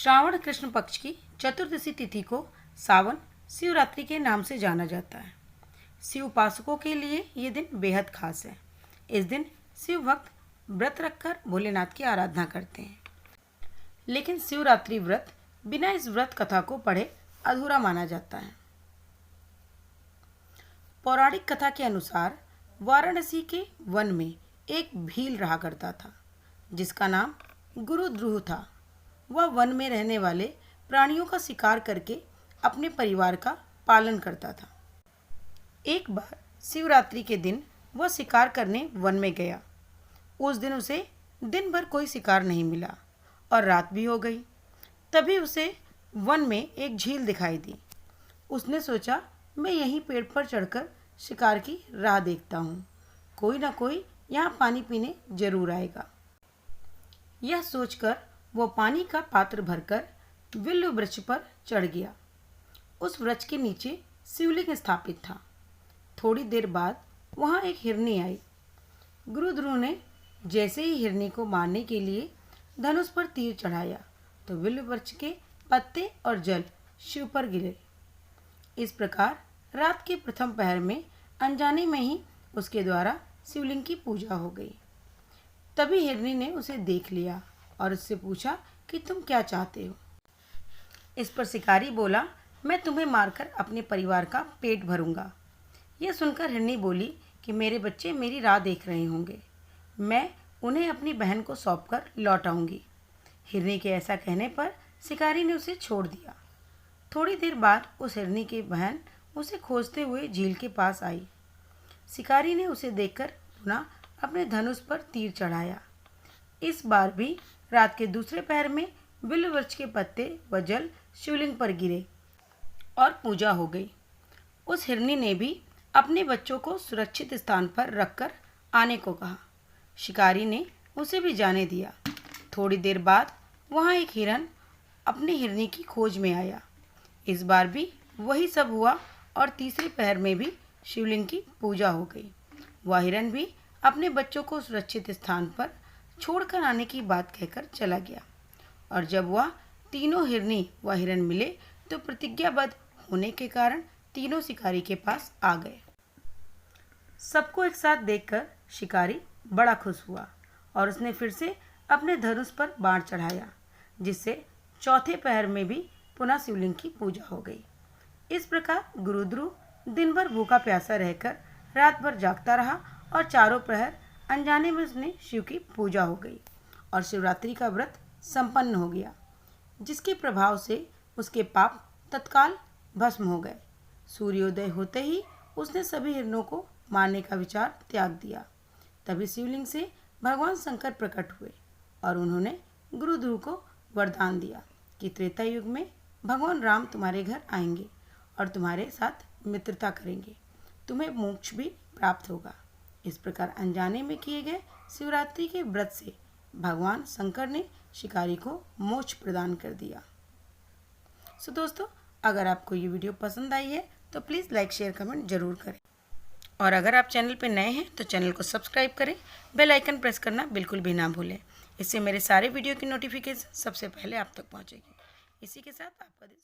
श्रावण कृष्ण पक्ष की चतुर्दशी तिथि को सावन शिवरात्रि के नाम से जाना जाता है। शिव उपासकों के लिए ये दिन बेहद खास है। इस दिन शिव भक्त व्रत रखकर भोलेनाथ की आराधना करते हैं। लेकिन शिवरात्रि व्रत बिना इस व्रत कथा को पढ़े अधूरा माना जाता है। पौराणिक कथा के अनुसार वाराणसी के वन में एक भील रहा करता था जिसका नाम गुरुद्रुह था। वह वन में रहने वाले प्राणियों का शिकार करके अपने परिवार का पालन करता था। एक बार शिवरात्रि के दिन वह शिकार करने वन में गया। उस दिन उसे दिन भर कोई शिकार नहीं मिला और रात भी हो गई। तभी उसे वन में एक झील दिखाई दी। उसने सोचा, मैं यहीं पेड़ पर चढ़कर शिकार की राह देखता हूँ, कोई ना कोई यहाँ पानी पीने जरूर आएगा। यह सोचकर वो पानी का पात्र भरकर विल्व वृक्ष पर चढ़ गया। उस वृक्ष के नीचे शिवलिंग स्थापित था। थोड़ी देर बाद वहाँ एक हिरनी आई। गुरुद्रुह ने जैसे ही हिरनी को मारने के लिए धनुष पर तीर चढ़ाया तो विल्व वृक्ष के पत्ते और जल शिव पर गिरे। इस प्रकार रात के प्रथम पहर में अनजाने में ही उसके द्वारा शिवलिंग की पूजा हो गई। तभी हिरनी ने उसे देख लिया और उससे पूछा कि तुम क्या चाहते हो। इस पर शिकारी बोला, मैं तुम्हें मारकर अपने परिवार का पेट भरूंगा। यह सुनकर हिरनी बोली कि मेरे बच्चे मेरी राह देख रहे होंगे, मैं उन्हें अपनी बहन को सौंपकर लौट आऊंगी। हिरनी के ऐसा कहने पर शिकारी ने उसे छोड़ दिया। थोड़ी देर बाद उस हिरनी की बहन उसे खोजते हुए झील के पास आई। शिकारी ने उसे देखकर पुनः अपने धनुष पर तीर चढ़ाया। इस बार भी रात के दूसरे पहर में विल्व वृक्ष के पत्ते व जल शिवलिंग पर गिरे और पूजा हो गई। उस हिरनी ने भी अपने बच्चों को सुरक्षित स्थान पर रखकर आने को कहा। शिकारी ने उसे भी जाने दिया। थोड़ी देर बाद वहाँ एक हिरन अपनी हिरनी की खोज में आया। इस बार भी वही सब हुआ और तीसरे पहर में भी शिवलिंग की पूजा हो गई। वह हिरन भी अपने बच्चों को सुरक्षित स्थान पर छोड़कर आने की बात कहकर चला गया। और जब वह तीनों हिरनी व हिरन मिले तो प्रतिज्ञाबद्ध होने के कारण तीनों शिकारी के पास आ गए। सबको एक साथ देखकर शिकारी बड़ा खुश हुआ और उसने फिर से अपने धनुष पर बाण चढ़ाया, जिससे चौथे पहर में भी पुनः शिवलिंग की पूजा हो गई। इस प्रकार गुरुद्रुह दिन भर भूखा प्यासा रहकर रात भर जागता रहा और चारों प्रहर अनजाने में उसने शिव की पूजा हो गई और शिवरात्रि का व्रत संपन्न हो गया, जिसके प्रभाव से उसके पाप तत्काल भस्म हो गए। सूर्योदय होते ही उसने सभी हिरणों को मारने का विचार त्याग दिया। तभी शिवलिंग से भगवान शंकर प्रकट हुए और उन्होंने गुरुद्रुह को वरदान दिया कि त्रेता युग में भगवान राम तुम्हारे घर आएंगे और तुम्हारे साथ मित्रता करेंगे, तुम्हें मोक्ष भी प्राप्त होगा। इस प्रकार अनजाने में किए गए शिवरात्रि के व्रत से भगवान शंकर ने शिकारी को मोक्ष प्रदान कर दिया। सो दोस्तों, अगर आपको ये वीडियो पसंद आई है तो प्लीज़ लाइक शेयर कमेंट जरूर करें और अगर आप चैनल पर नए हैं तो चैनल को सब्सक्राइब करें, बेल आइकन प्रेस करना बिल्कुल भी ना भूलें। इससे मेरे सारे वीडियो की नोटिफिकेशन सबसे पहले आप तक पहुंचेगी। इसी के साथ आपका दिन